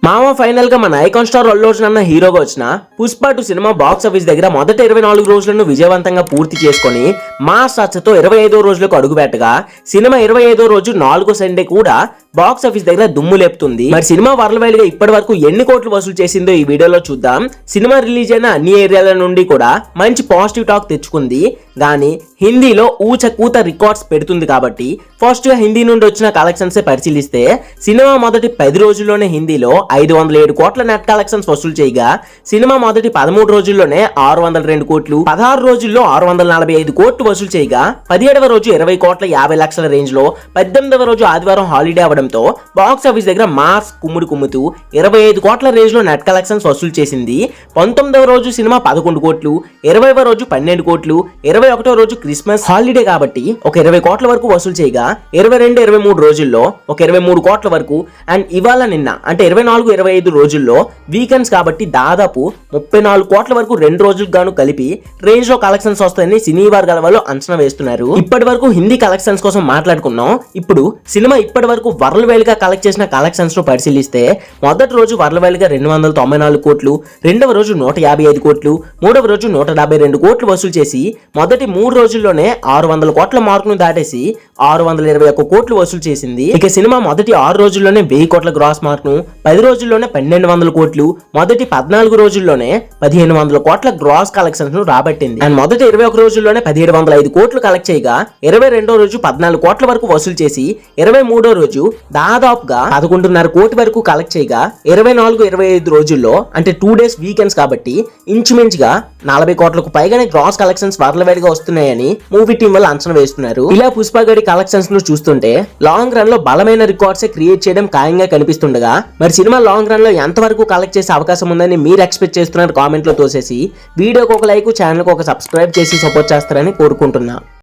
మామ ఫైనల్ గా మన ఐకాన్ స్టార్ అల్లు అర్జున్ అన్న హీరోగా వచ్చిన పుష్ప 2 సినిమా బాక్స్ ఆఫీస్ దగ్గర మొదటి 24 రోజులను విజయవంతంగా పూర్తి చేసుకుని మాస్ రచ్చతో 25వ రోజులకు అడుగుపెట్టగా సినిమా 25వ రోజు 4వ సండే కూడా బాక్స్ ఆఫీస్ దగ్గర దుమ్ము లేపుతుంది. మరి సినిమా వరల్డ్ వైడ్ గా ఇప్పటి వరకు ఎన్ని కోట్లు వసూలు చేసిందో ఈ వీడియోలో చూద్దాం. సినిమా రిలీజ్ అయిన అన్ని ఏరియాల నుండి కూడా మంచి పాజిటివ్ టాక్ తెచ్చుకుంది. కానీ హిందీలో ఊచకూత రికార్డ్స్ పెడుతుంది కాబట్టి ఫస్ట్ గా హిందీ నుండి వచ్చిన కలెక్షన్స్ పరిశీలిస్తే సినిమా మొదటి 10 రోజుల్లోనే హిందీలో 507 కోట్ల నెట్ కలెక్షన్స్ వసూలు చేయగా సినిమా మొదటి 13 రోజుల్లోనే 602 కోట్లు, 16 రోజుల్లో 645 కోట్లు వసూలు చేయగా 17వ రోజు 20 కోట్ల 50 లక్షల రేంజ్ లో, 18వ రోజు ఆదివారం హాలిడే అవడంతో బాక్స్ ఆఫీస్ దగ్గర మాస్ కుమ్ముతూ 25 కోట్ల రేంజ్ లో నెట్ కలెక్షన్స్ వసూలు చేసింది. 19వ రోజు సినిమా 11 కోట్లు, 20వ రోజు 12 కోట్లు, 21వ రోజు క్రిస్మస్ హాలిడే కాబట్టి ఒక 20 కోట్ల వరకు వసూలు చేయగా 22, 23 రోజుల్లో ఒక 23 కోట్ల వరకు, అండ్ ఇవాళ నిన్న అంటే 24, 25 రోజుల్లో వీకెండ్స్ కాబట్టి దాదాపు 34 కోట్ల వరకు 2 రోజులకు గాను కలిపి రేంజ్ లో కలెక్షన్స్ వస్తాయని సినీ వర్గాల వాళ్ళు అంచనా వేస్తున్నారు. ఇప్పటి వరకు హిందీ కలెక్షన్స్ కోసం మాట్లాడుకున్నాం. ఇప్పుడు సినిమా ఇప్పటి వరకు వరల్డ్ వైడ్ గా కలెక్ట్ చేసిన కలెక్షన్స్ ను పరిశీలిస్తే మొదటి రోజు వరల్డ్ వైడ్ గా 294 కోట్లు, రెండవ రోజు 155 కోట్లు, మూడవ రోజు 172 కోట్లు వసూలు చేసి మొదటి 3 రోజుల్లోనే 600 కోట్ల మార్క్ ను దాటేసి 621 కోట్లు వసూలు చేసింది. ఇక సినిమా మొదటి 6 రోజుల్లోనే 1000 కోట్ల గ్రాస్ మార్క్ ను, 10 రోజుల్లోనే 1200 కోట్లు, మొదటి 14 రోజుల్లోనే 1500 కోట్ల గ్రాస్ కలెక్షన్స్ ను రాబట్టింది. అండ్ మొదటి 21 రోజుల్లోనే 1705 కోట్లు కలెక్ట్ చేయగా 22వ రోజు 14 కోట్ల వరకు వసూలు చేసి 23వ రోజు దాదాపుగా 11.5 కోటి వరకు కలెక్ట్ చేయగా 24, 25 రోజుల్లో అంటే 2 డేస్ వీకెండ్స్ కాబట్టి ఇంచుమించుగా 40 కోట్లకు పైగానే గ్రాస్ కలెక్షన్స్ వరల్డ్ వైడ్ గా వస్తున్నాయని మూవీ టీం వాళ్ళు అంచనా వేస్తున్నారు. ఇలా పుష్ప గడి కలెక్షన్స్ ను చూస్తుంటే లాంగ్ రన్ లో బలమైన రికార్డ్స్ క్రియేట్ చేయడం ఖాయంగా కనిపిస్తుండగా మరి సినిమా లాంగ్ రన్ లో ఎంత వరకు కలెక్ట్ చేసే అవకాశం ఉందని మీరు ఎక్స్పెక్ట్ చేస్తున్నారు కామెంట్ లో తోసేసి వీడియోకి ఒక లైక్, ఛానల్ కు ఒక సబ్స్క్రైబ్ చేసి సపోర్ట్ చేస్తారని కోరుకుంటున్నా.